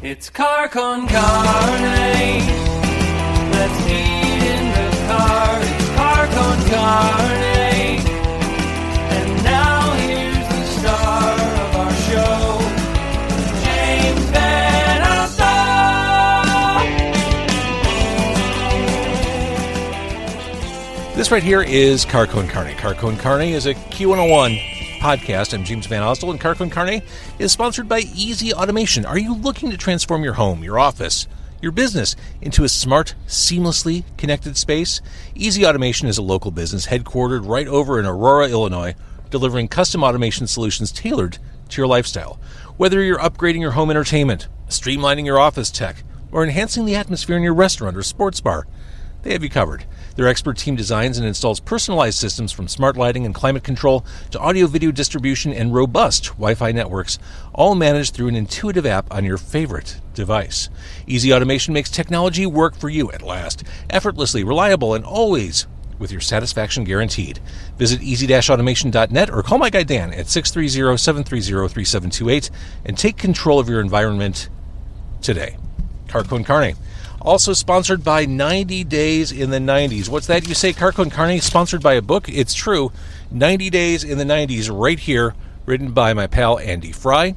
It's car con carne. Let's eat in the car. It's car con carne. And now here's the star of our show, James Van Alstyne. This right here is Car con Carne. Car con Carne is a Q101 podcast. I'm James Van Alstyne, and Car con Carne is sponsored by Easy Automation. Are you looking to transform your home, your office, your business into a smart, seamlessly connected space? Easy Automation is a local business headquartered right over in Aurora, Illinois, delivering custom automation solutions tailored to your lifestyle. Whether you're upgrading your home entertainment, streamlining your office tech, or enhancing the atmosphere in your restaurant or sports bar, they have you covered. Their expert team designs and installs personalized systems from smart lighting and climate control to audio-video distribution and robust Wi-Fi networks, all managed through an intuitive app on your favorite device. Easy Automation makes technology work for you at last, effortlessly, reliable, and always with your satisfaction guaranteed. Visit easy-automation.net or call my guy Dan at 630-730-3728 and take control of your environment today. Car con Carne. Also sponsored by 90 Days in the 90s. What's that? You say Car con Carne sponsored by a book? It's true. 90 Days in the 90s right here, written by my pal Andy Fry.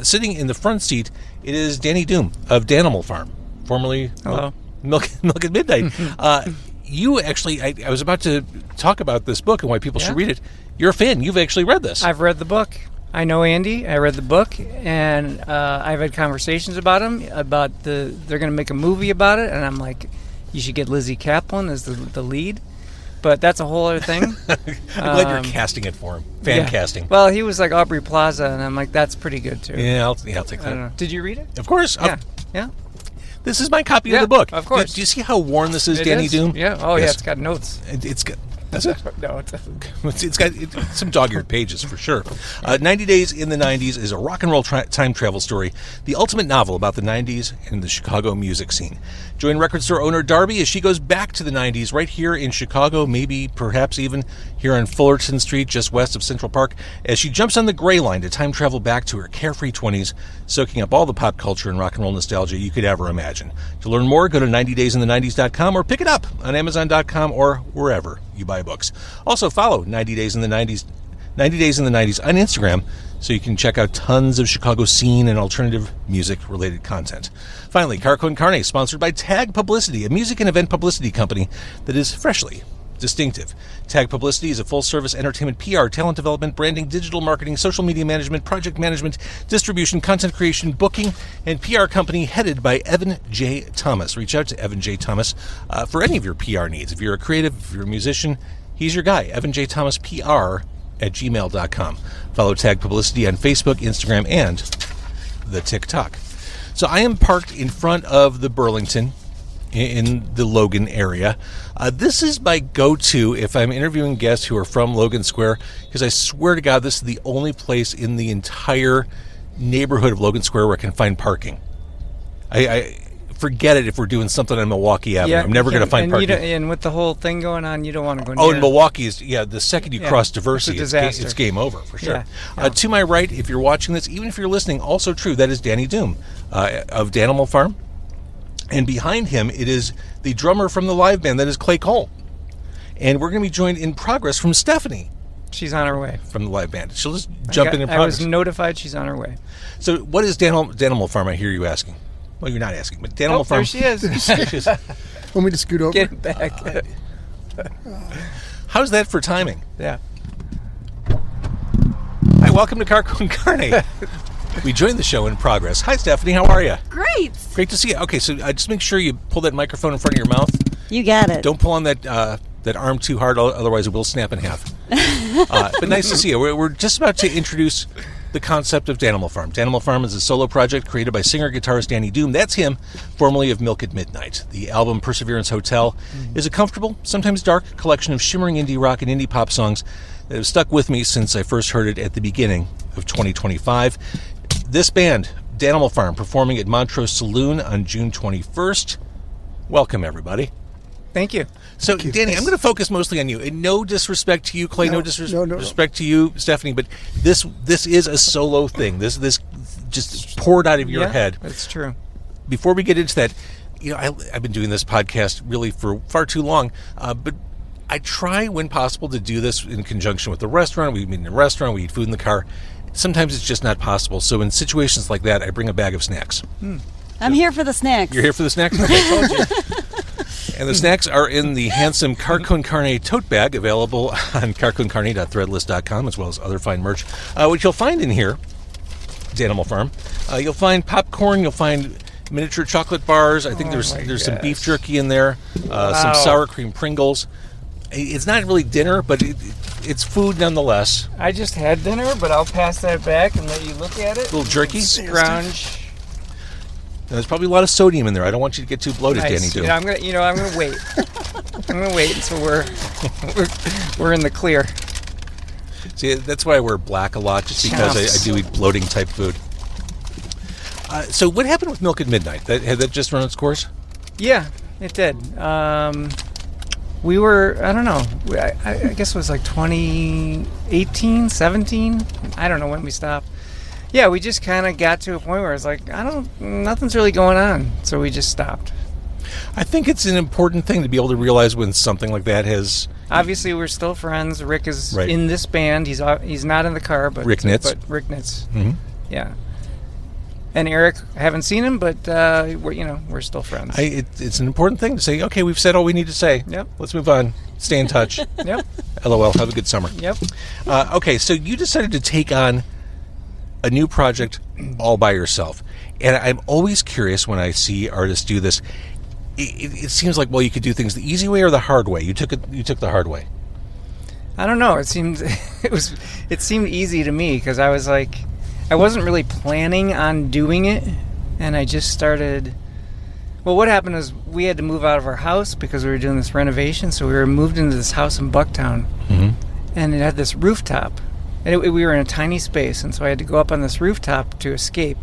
Sitting in the front seat, it is Danny Doom of Danimal Farm, formerly Milk at Midnight. You actually, I was about to talk about this book and why people should read it. You're a fan. You've actually read this. I've read the book. I know Andy. I read the book, and I've had conversations about him, about they're going to make a movie about it, and I'm like, you should get Lizzie Kaplan as the lead. But that's a whole other thing. I'm glad you're casting it for him. Casting. Well, he was like Aubrey Plaza, and I'm like, that's pretty good, too. Yeah, I'll take that. I don't know. Did you read it? Of course. Yeah. This is my copy of the book. Of course. Do you see how worn this is, Danny Doom? Yeah. Oh, yes. yeah, it's got notes. It's got... That's it? No, it doesn't. It's got some dog-eared pages for sure. 90 Days in the 90s is a rock and roll time travel story, the ultimate novel about the 90s and the Chicago music scene. Join record store owner Darby as she goes back to the 90s right here in Chicago, maybe perhaps even here on Fullerton Street, just west of Central Park, as she jumps on the gray line to time travel back to her carefree 20s, soaking up all the pop culture and rock and roll nostalgia you could ever imagine. To learn more, go to 90daysinthe90s.com or pick it up on Amazon.com or wherever you buy books. Also follow 90 Days in the 90s on Instagram so you can check out tons of Chicago scene and alternative music related content. Finally, Car con Carne, sponsored by Tag Publicity, a music and event publicity company that is freshly distinctive. Tag Publicity is a full-service entertainment PR, talent development, branding, digital marketing, social media management, project management, distribution, content creation, booking, and PR company headed by Evan J. Thomas. Reach out to Evan J. Thomas for any of your PR needs. If you're a creative, if you're a musician, he's your guy, Evan J. Thomas PR at gmail.com. Follow Tag Publicity on Facebook, Instagram, and the TikTok. So I am parked in front of the Burlington in the Logan area. This is my go-to if I'm interviewing guests who are from Logan Square, because I swear to God, this is the only place in the entire neighborhood of Logan Square where I can find parking. I forget it if we're doing something on Milwaukee Avenue. I'm never going to find parking. And with the whole thing going on, you don't want to go near. Oh, in Milwaukee, the second you cross diversity, it's game over, for sure. Yeah. To my right, if you're watching this, even if you're listening, also true, that is Danny Doom of Danimal Farm. And behind him, it is the drummer from the live band, that is Clay Cole. And we're going to be joined in progress from Stephanie. She's on her way. From the live band. She'll just jump in progress. I was notified she's on her way. So what is Danimal Farm, I hear you asking? Well, you're not asking, but Danimal Farm. There she is. Want me to scoot over? Get back. How's that for timing? Yeah. Hi, welcome to Car con Carne. We joined the show in progress. Hi, Stephanie. How are you? Great. Great to see you. Okay, so just make sure you pull that microphone in front of your mouth. You got it. Don't pull on that arm too hard, otherwise it will snap in half. But nice to see you. We're just about to introduce the concept of Danimal Farm. Danimal Farm is a solo project created by singer-guitarist Danny Doom. That's him, formerly of Milk at Midnight. The album Perseverance Hotel is a comfortable, sometimes dark, collection of shimmering indie rock and indie pop songs that have stuck with me since I first heard it at the beginning of 2025. This band, Danimal Farm, performing at Montrose Saloon on June 21st. Welcome, everybody. Thank you. So, Danny, I'm going to focus mostly on you. And no disrespect to you, Clay. No disrespect to you, Stephanie. But this is a solo thing. This just poured out of your head. That's true. Before we get into that, I've been doing this podcast really for far too long. But I try, when possible, to do this in conjunction with the restaurant. We meet in a restaurant. We eat food in the car. Sometimes it's just not possible. So in situations like that, I bring a bag of snacks. I'm here for the snacks. You're here for the snacks? Okay, told you. And the snacks are in the handsome Car Con Carne tote bag, available on carconcarne.threadless.com, as well as other fine merch, which you'll find in here, Danimal Farm. You'll find popcorn. You'll find miniature chocolate bars. I think there's some beef jerky in there, some sour cream Pringles. It's not really dinner, but it's food nonetheless. I just had dinner, but I'll pass that back and let you look at it. A little jerky? Scrounge. There's probably a lot of sodium in there. I don't want you to get too bloated, Nice. Danny. I'm gonna wait. I'm gonna wait until we're in the clear. See, that's why I wear black a lot, just because I do eat bloating type food. So what happened with Milk at Midnight? Had that just run its course? Yeah, it did. We were, I don't know, I guess it was like 2018, 17. I don't know when we stopped. Yeah, we just kind of got to a point where it's like, nothing's really going on. So we just stopped. I think it's an important thing to be able to realize when something like that has... Obviously, we're still friends. Rick is in this band. He's not in the car, but... Rick Nitz. But Rick Nitz. Mm-hmm. Yeah. And Eric, I haven't seen him, but we're still friends. It's an important thing to say, okay, we've said all we need to say. Yep. Let's move on. Stay in touch. Yep. LOL. Have a good summer. Yep. Okay, so you decided to take on a new project all by yourself. And I'm always curious when I see artists do this. It seems like, well, you could do things the easy way or the hard way. You took the hard way. I don't know. It seemed easy to me because I was like, I wasn't really planning on doing it, and I just started. Well, what happened is we had to move out of our house because we were doing this renovation, so we were moved into this house in Bucktown, and it had this rooftop, and we were in a tiny space, and so I had to go up on this rooftop to escape.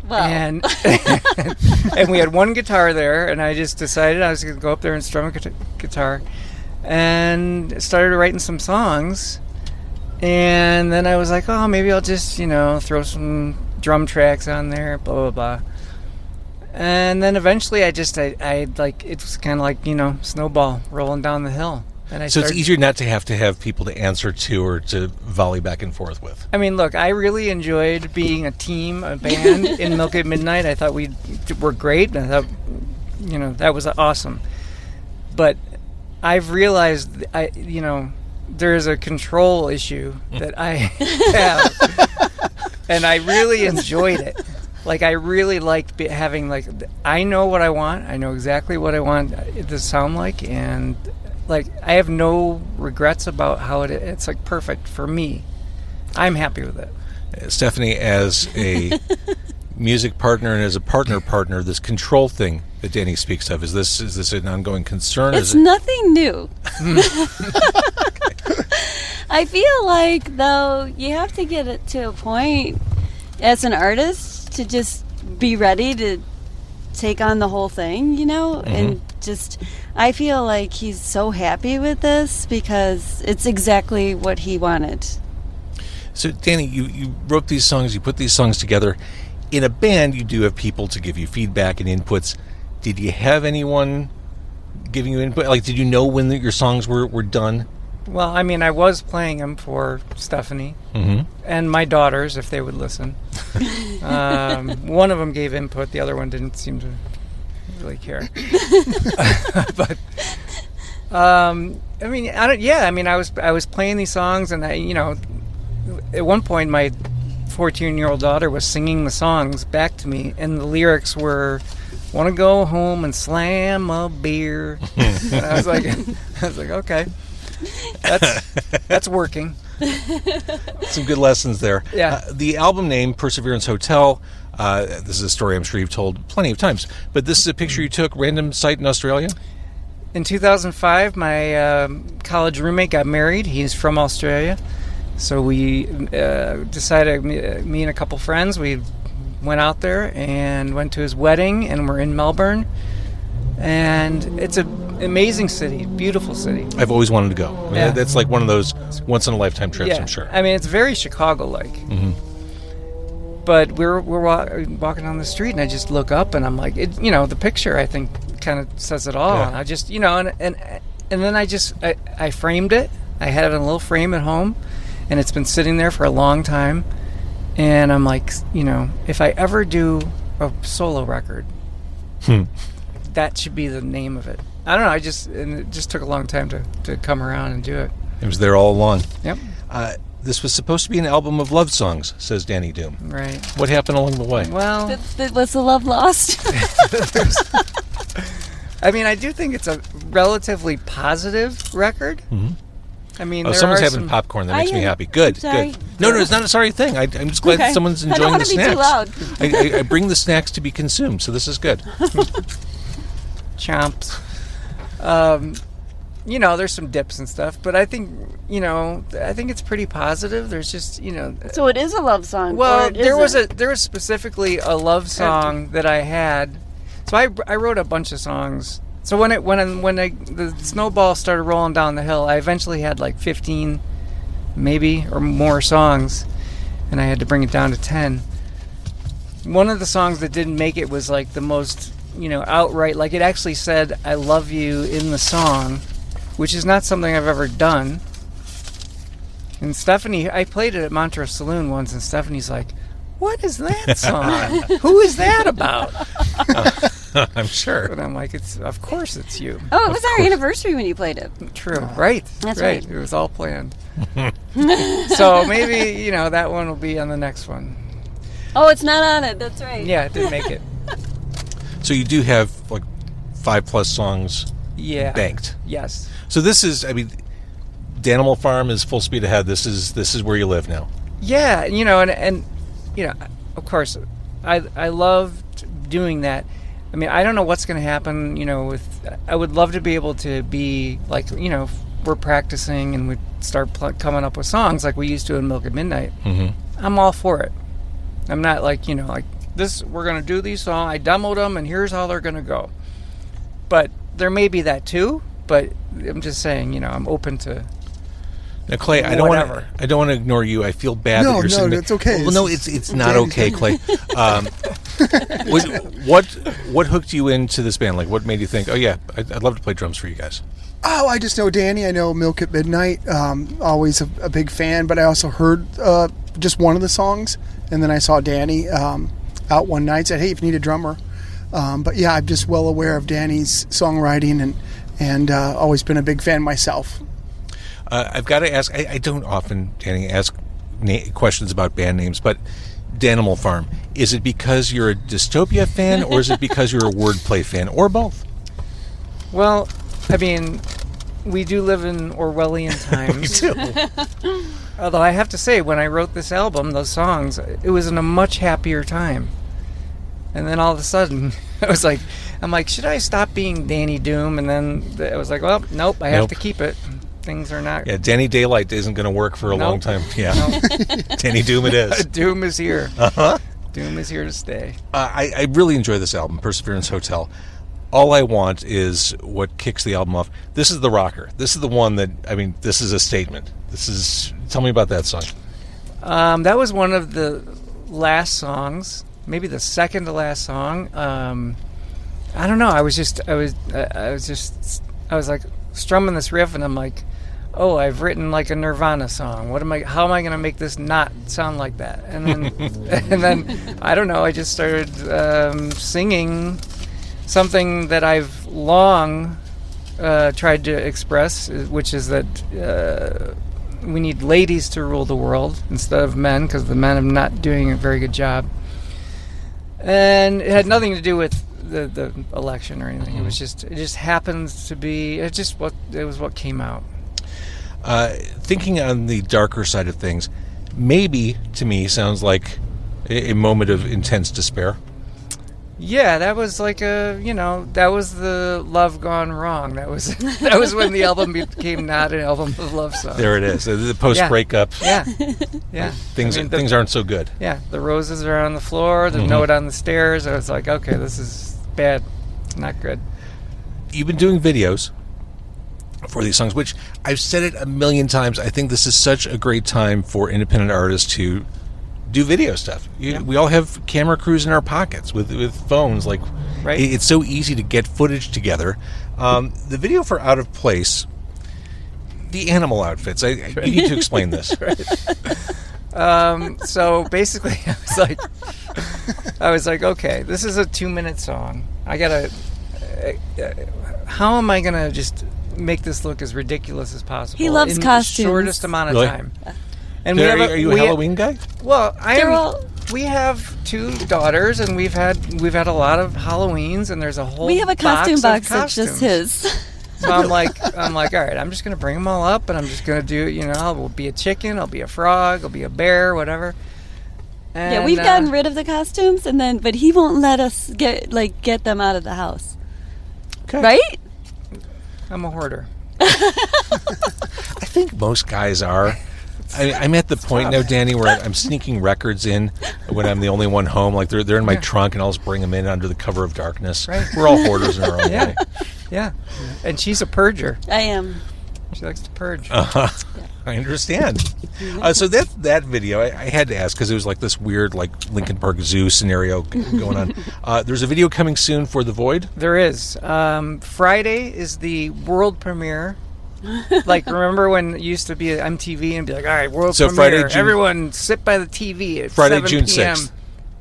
Wow. And and we had one guitar there, and I just decided I was going to go up there and strum a guitar, and started writing some songs. And then I was like, oh, maybe I'll just, throw some drum tracks on there, blah, blah, blah. And then eventually it was kind of like, snowball rolling down the hill. And it's easier not to have people to answer to or to volley back and forth with. I mean, look, I really enjoyed being a band in Milk at Midnight. I thought we were great. I thought, that was awesome. But I've realized, there's a control issue that I have, and I really enjoyed it. Like, I really liked having, I know what I want. I know exactly what I want it to sound like, and, I have no regrets about how it's, perfect for me. I'm happy with it. Stephanie, as a music partner and as a partner, this control thing that Danny speaks of, is this an ongoing concern? It's nothing new. I feel like, though, you have to get it to a point as an artist to just be ready to take on the whole thing, and just, I feel like he's so happy with this because it's exactly what he wanted. So, Danny, you wrote these songs, you put these songs together. In a band, you do have people to give you feedback and inputs. Did you have anyone giving you input? Did you know when your songs were done? Well, I mean, I was playing them for Stephanie and my daughters, if they would listen. One of them gave input. The other one didn't seem to really care. But, I was playing these songs, and at one point, my 14-year-old daughter was singing the songs back to me, and the lyrics were, "Want to go home and slam a beer." And I was like, okay. That's working. Some good lessons there. Yeah. The album name, Perseverance Hotel, this is a story I'm sure you've told plenty of times, but this is a picture you took, random site in Australia? In 2005, my college roommate got married. He's from Australia. So we decided, me and a couple friends, we went out there and went to his wedding, and we're in Melbourne. And it's amazing city, beautiful city. I've always wanted to go. I mean, Yeah. that's like one of those once-in-a-lifetime trips, I'm sure. I mean, it's very Chicago-like. But we're walking down the street, and I just look up, and I'm like, the picture, I think, kind of says it all. Yeah. And I just, and then I framed it. I had it in a little frame at home, and it's been sitting there for a long time. And I'm like, if I ever do a solo record, that should be the name of it. I don't know. And it just took a long time to come around and do it. It was there all along. Yep. This was supposed to be an album of love songs, says Danny Doom. Right. What happened along the way? Well, Was the love lost? I mean, I do think it's a relatively positive record. I mean, Oh, there someone's are having some, popcorn. That makes me am. happy. Good, Sorry. good. No, it's not a sorry thing. I'm just glad that someone's I don't enjoying wanna the be too snacks. loud. I bring the snacks to be consumed, so this is good. chomps. There's some dips and stuff, but I think, I think it's pretty positive. There's just, So it is a love song. well, or it there was isn't? specifically a love song that I had. So I wrote a bunch of songs. So when the snowball started rolling down the hill, I eventually had like 15, maybe, or more songs, and I had to bring it down to 10. One of the songs that didn't make it was like the most, outright, like it actually said "I love you" in the song, which is not something I've ever done. And Stephanie, I played it at Montrose Saloon once, and Stephanie's like, "What is that song? Who is that about?" I'm sure. And I'm like, of course it's you. Oh, it was our anniversary when you played it. True, right? That's right. It was all planned. So maybe that one will be on the next one. Oh, it's not on it. That's right. Yeah, it didn't make it. So you do have like 5+ songs Yeah. banked. Yes. So this is, Danimal Farm is full speed ahead. This is where you live now. Yeah, and of course, I loved doing that. I mean, I don't know what's going to happen, I would love to be able to be like, we're practicing and we start coming up with songs like we used to in Milk at Midnight. I'm all for it. I'm not like, like this, we're going to do these songs. I demoed them and here's how they're going to go. But there may be that too, but I'm just saying, I'm open to. Now, Clay, I don't want to ignore you. I feel bad that you're sitting there. it's okay. Well, no, it's not okay, Clay. What hooked you into this band? Like, what made you think, oh yeah, I'd love to play drums for you guys? Oh, I just know Danny. I know Milk at Midnight. Always a big fan, but I also heard just one of the songs, and then I saw Danny out one night. Said, "Hey, if you need a drummer." But yeah, I'm just well aware of Danny's songwriting and always been a big fan myself. I've got to ask. I don't often, Danny, ask questions about band names, but Danimal Farm. Is it because you're a dystopia fan, or is it because you're a wordplay fan, or both? Well, I mean, we do live in Orwellian times. We do. Although I have to say, when I wrote this album, those songs, it was in a much happier time. And then all of a sudden, I'm like, should I stop being Danny Doom? And then I was like, well, nope, I have to keep it. Things are not. Yeah, Danny Daylight isn't going to work for a long time. Yeah, Danny Doom it is. Doom is here. Uh-huh. Doom is here to stay. I really enjoy this album, Perseverance Hotel. All I want is what kicks the album off. This is the rocker. This is the one that, this is a statement. Tell me about that song. That was one of the last songs, maybe the second to last song. I don't know. I was like strumming this riff, and I'm like, oh, I've written like a Nirvana song. How am I going to make this not sound like that? And then, I don't know. I just started singing something that I've long tried to express, which is that we need ladies to rule the world instead of men, because the men are not doing a very good job. And it had nothing to do with the election or anything. It just happens to be. It was what came out. Thinking on the darker side of things, maybe to me sounds like a moment of intense despair. Yeah, that was like that was the love gone wrong. That was when the album became not an album of love songs. There it is. The post-breakup. Yeah. Things aren't so good. Yeah, the roses are on the floor. The note on the stairs. I was like, okay, this is bad. Not good. you've been doing videos for these songs, which I've said it a million times. I think this is such a great time for independent artists to do video stuff. We all have camera crews in our pockets with phones. Like, Right. it's so easy to get footage together. The video for Out of Place, the animal outfits. You need to explain this. So basically, I was like, okay, this is a 2-minute song. I gotta. How am I gonna just make this look as ridiculous as possible? He loves in costumes. the shortest amount of Really? time. And Are you a Halloween guy? Well, They're all- we have 2 daughters, and we've had a lot of Halloweens, and there's a whole. We have a costume box of that's just costumes. his. So I'm like, all right, I'm just gonna bring them all up, and I'm just gonna do, I'll be a chicken, I'll be a frog, I'll be a bear, whatever. And, Yeah, we've gotten rid of the costumes, but he won't let us get them out of the house. Okay. Right? I'm a hoarder. I think most guys are. I'm at the point now, Danny, where I'm sneaking records in when I'm the only one home. Like they're in my trunk, and I'll just bring them in under the cover of darkness. Right. We're all hoarders in our own Yeah. way. Yeah, and she's a purger. I am. She likes to purge. I understand. So that video, I had to ask because it was like this weird, like Linkin Park Zoo scenario going on. There's a video coming soon for The Void. There is. Friday is the world premiere. Like, remember when it used to be at MTV and be like, all right, world So premiere. Friday, June- Everyone sit by the TV at Friday, 7 June p.m. 6th.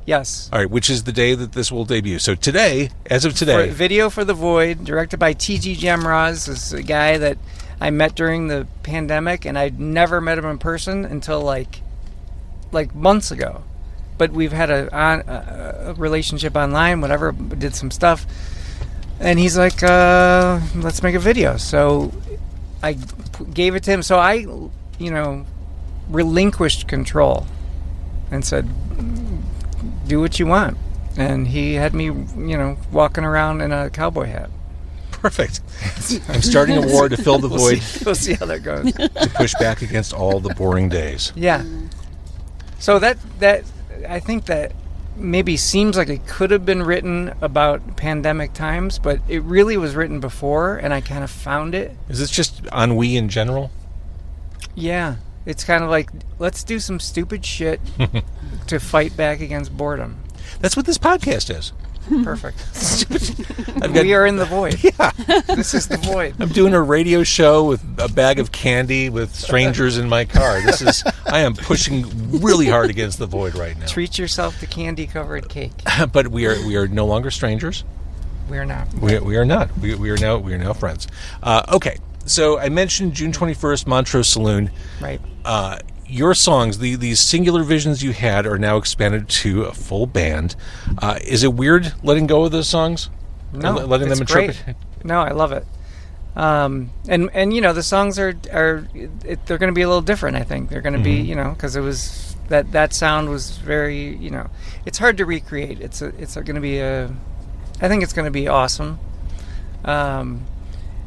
Yes. All right, which is the day that this will debut. So today, as of today, Video for The Void, directed by T.G. Gemraz. This is a guy that I met during the pandemic, and I'd never met him in person until like months ago. But we've had a relationship online, whatever, did some stuff. And he's like, let's make a video. So I gave it to him. So I, relinquished control and said, do what you want. And he had me, walking around in a cowboy hat. perfect. I'm starting a war to fill the void, We'll see how that goes. to push back against all the boring days. Yeah. So that I think that maybe seems like it could have been written about pandemic times, but it really was written before, and I kind of found it. Is this just ennui in general? Yeah. It's kind of like, let's do some stupid shit to fight back against boredom. That's what this podcast is. Perfect. I've got, We are in the void. yeah, This is the void. I'm doing a radio show with a bag of candy with strangers in my car. I am pushing really hard against the void right now. Treat yourself to candy-covered cake. But we are no longer strangers. We're not. We are not. We are now friends. Okay. So I mentioned June 21st, Montrose Saloon. Right. Your songs, these singular visions you had, are now expanded to a full band. Is it weird letting go of those songs? No, Letting them it's great. interpret? No, I love it. And the songs are they're going to be a little different. I think they're going to be because it was that sound was very it's hard to recreate. It's going to be I think it's going to be awesome.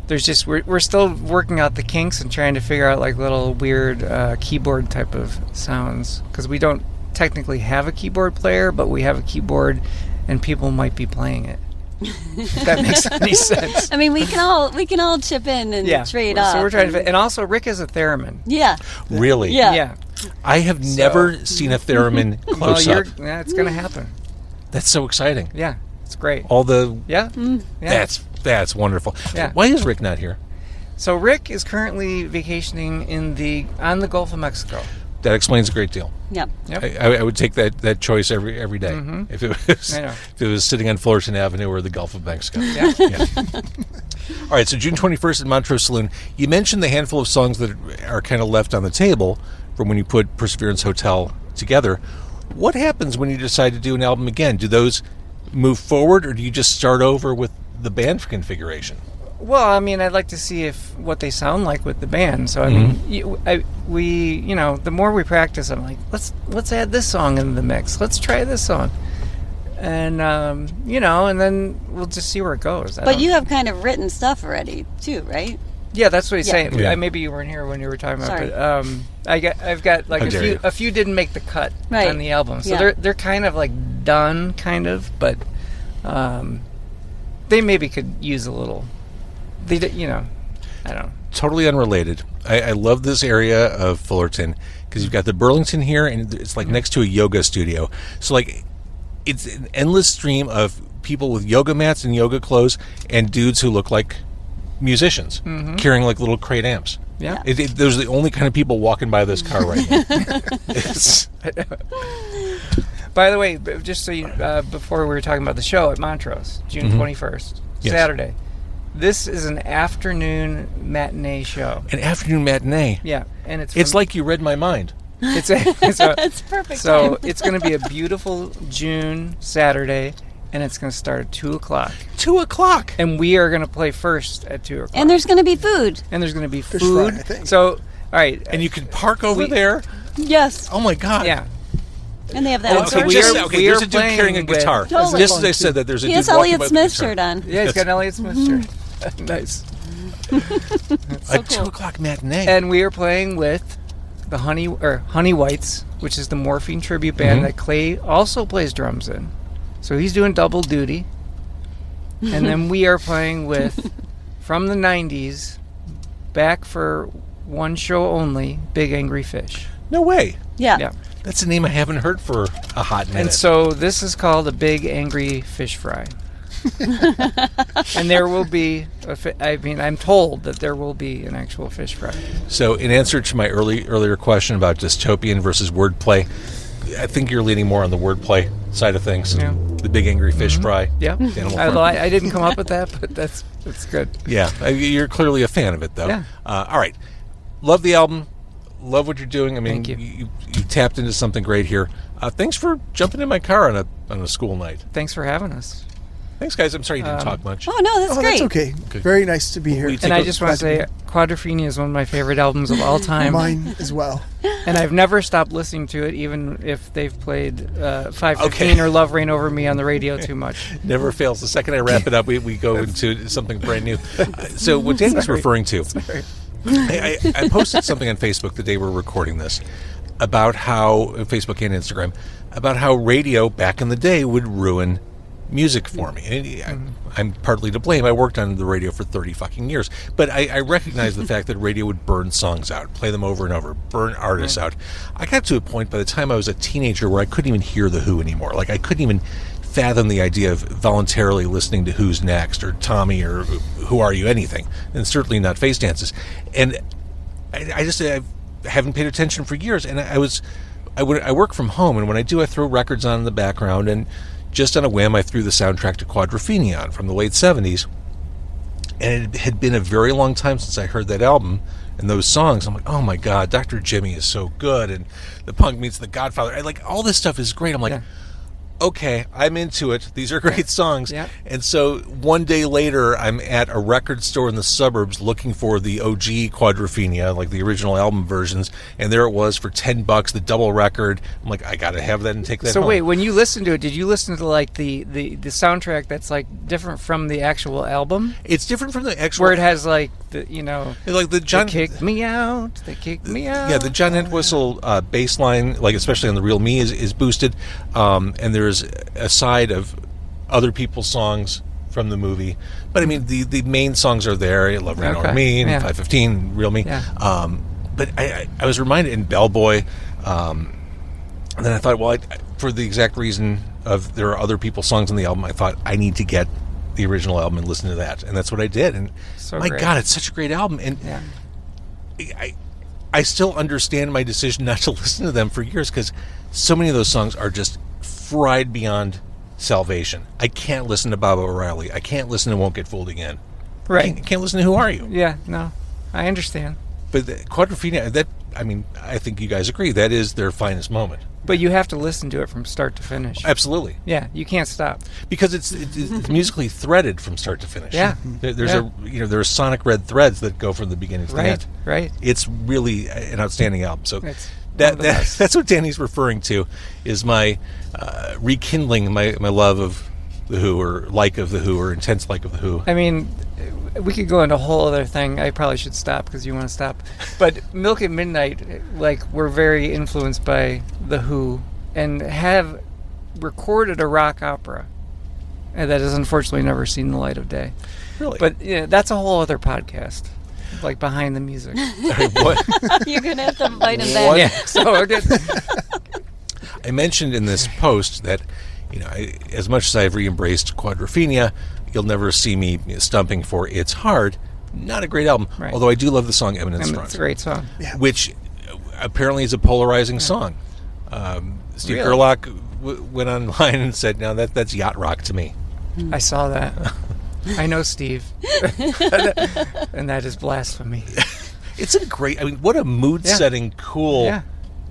There's just we're still working out the kinks and trying to figure out like little weird keyboard type of sounds, because we don't technically have a keyboard player, but we have a keyboard and people might be playing it. If that makes any sense. I mean, we can all chip in and trade off. So we're trying to, and also Rick is a theremin. Yeah. Really? Yeah. Yeah. I have never seen a theremin close up. It's going to happen. That's so exciting. Yeah, it's great. All the Yeah. Yeah. that's wonderful. Yeah. Why is Rick not here? So Rick is currently vacationing on the Gulf of Mexico. That explains a great deal. Yeah. Yep. I would take that choice every day if I know. it was sitting on Fullerton Avenue or the Gulf of Mexico. Yeah. Yeah. All right, so June 21st at Montrose Saloon. You mentioned the handful of songs that are kind of left on the table from when you put Perseverance Hotel together. What happens when you decide to do an album again? Do those move forward, or do you just start over with the band configuration? Well, I mean, I'd like to see what they sound like with the band. So I mean, the more we practice, I'm like, let's add this song into the mix. Let's try this song, and and then we'll just see where it goes. But you have kind of written stuff already too, right? Yeah, that's what he's saying. Yeah. Maybe you weren't here when you were talking about Sorry. it. But I've got like How dare you. a few didn't make the cut Right. on the album, so Yeah. they're kind of like done, kind of, but they maybe could use a little I don't know. Totally unrelated. I love this area of Fullerton because you've got the Burlington here, and it's like next to a yoga studio. So like, it's an endless stream of people with yoga mats and yoga clothes, and dudes who look like musicians carrying like little crate amps. Yeah. Those are the only kind of people walking by this car right now. By the way, just so you, before we were talking about the show at Montrose, June 21st, Yes. Saturday. This is an afternoon matinee show. An afternoon matinee. Yeah, and It's like you read my mind. it's It's perfect. so time. it's going to be a beautiful June Saturday, and it's going to start at 2:00. 2:00. And we are going to play first at 2:00. And there's going to be food. And there's going to be Fish food. fry, I think. So, all right. And you can park over We- there. Yes. Oh my God. Yeah. And they have that. Oh, So okay, we just, are- okay, we there's are a dude carrying a playing with- guitar. Totally. Just as I said that, there's a He dude has walking Elliott by Smith with a guitar. shirt on. Yeah, he's got an Elliott Smith shirt. Nice. A 2:00 matinee. And we are playing with the Honey Whites, which is the Morphine tribute band that Clay also plays drums in. So he's doing double duty. And then we are playing with, from the 90s, back for one show only, Big Angry Fish. No way. Yeah. Yeah. That's a name I haven't heard for a hot minute. And so this is called a Big Angry Fish Fry. And there will be, I'm told that there will be an actual fish fry. So in answer to my earlier question about dystopian versus wordplay, I think you're leaning more on the wordplay side of things. Yeah. The Big Angry Fish Fry. Yeah. Danimal Farm. Although I didn't come up with that, but that's good. Yeah, you're clearly a fan of it, though. Yeah. All right. Love the album. Love what you're doing. I mean, Thank you. You tapped into something great here. Thanks for jumping in my car on a school night. Thanks for having us. Thanks, guys. I'm sorry you didn't talk much. Oh, no, that's Oh, great. that's okay. Good. Very nice to be here. We take And I a- just want to say, Quadrophenia is one of my favorite albums of all time. Mine as well. And I've never stopped listening to it, even if they've played 515 Okay. or Love Rain Over Me on the radio too much. Never fails. The second I wrap it up, we go into something brand new. So what Danny's referring to, I posted something on Facebook the day we're recording this about how, Facebook and Instagram, about how radio back in the day would ruin music for me. And I'm partly to blame. I worked on the radio for 30 fucking years. But I recognize the fact that radio would burn songs out, play them over and over, burn artists out. I got to a point by the time I was a teenager where I couldn't even hear The Who anymore. Like, I couldn't even fathom the idea of voluntarily listening to Who's Next or Tommy or Who Are You, anything. And certainly not Face Dances. And I haven't paid attention for years. And I work from home, and when I do, I throw records on in the background, and just on a whim, I threw the soundtrack to Quadrophenia on from the late 70s. And it had been a very long time since I heard that album and those songs. I'm like, oh my God, Dr. Jimmy is so good. And The Punk Meets the Godfather. All this stuff is great. I'm like, okay, I'm into it. These are great songs. Yeah. And so one day later, I'm at a record store in the suburbs looking for the OG Quadrophenia, like the original album versions. And there it was for $10, the double record. I'm like, I got to have that and take that So home. wait, when you listen to it, did you listen to like the soundtrack that's like different from the actual album? It's different from the actual... Where it has like the, like the John... they kicked me out, they kicked me out. Yeah, the John Entwistle bass line, like especially on the Real Me, is boosted. And there's a side of other people's songs from the movie. But I mean, the main songs are there. Love Rain Over Me, and Yeah. 515, Real Me. Yeah. But I was reminded in Bellboy, and then I thought, well, for the exact reason of there are other people's songs on the album, I thought I need to get the original album and listen to that. And that's what I did. And So my great. God, it's such a great album. And Yeah. I still understand my decision not to listen to them for years because so many of those songs are just fried beyond salvation. I can't listen to Bob O'Reilly. I can't listen to Won't Get Fooled Again. Right. I can't listen to Who Are You? Yeah, no. I understand. But the Quadrophenia, I think you guys agree, that is their finest moment. But you have to listen to it from start to finish. Absolutely. Yeah, you can't stop. Because it's musically threaded from start to finish. Yeah. There's Yeah. there are sonic red threads that go from the beginning to the Right, end. right. It's really an outstanding album. So It's one of the best. that's what Danny's referring to, is my rekindling my love of The Who, or like of The Who, or intense like of The Who. I mean, we could go into a whole other thing. I probably should stop because you want to stop. But Milk at Midnight, we're very influenced by The Who and have recorded a rock opera and that has unfortunately never seen the light of day. Really? But yeah, that's a whole other podcast, like behind the music. What? You're gonna have to invite him back. What? Yeah, so we're good. I mentioned in this post that, as much as I've re-embraced Quadrophenia, you'll never see me stumping for It's Hard. Not a great album, Right. although I do love the song Eminence It's Front, a great song. which apparently is a polarizing song. Steve Really? Gerlach went online and said, "Now that's yacht rock to me." I saw that. I know Steve, and that is blasphemy. It's a great. I mean, what a mood-setting, cool, Yeah.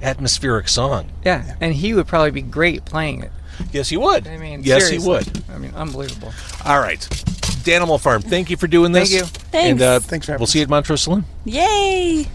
atmospheric song. Yeah, and he would probably be great playing it. Yes, he would. I mean, yes, seriously. he would. I mean, unbelievable. All right, Danimal Farm. Thank you for doing this. Thank you. Thanks. And Thanks for having we'll see you us. at Montrose Saloon. Yay!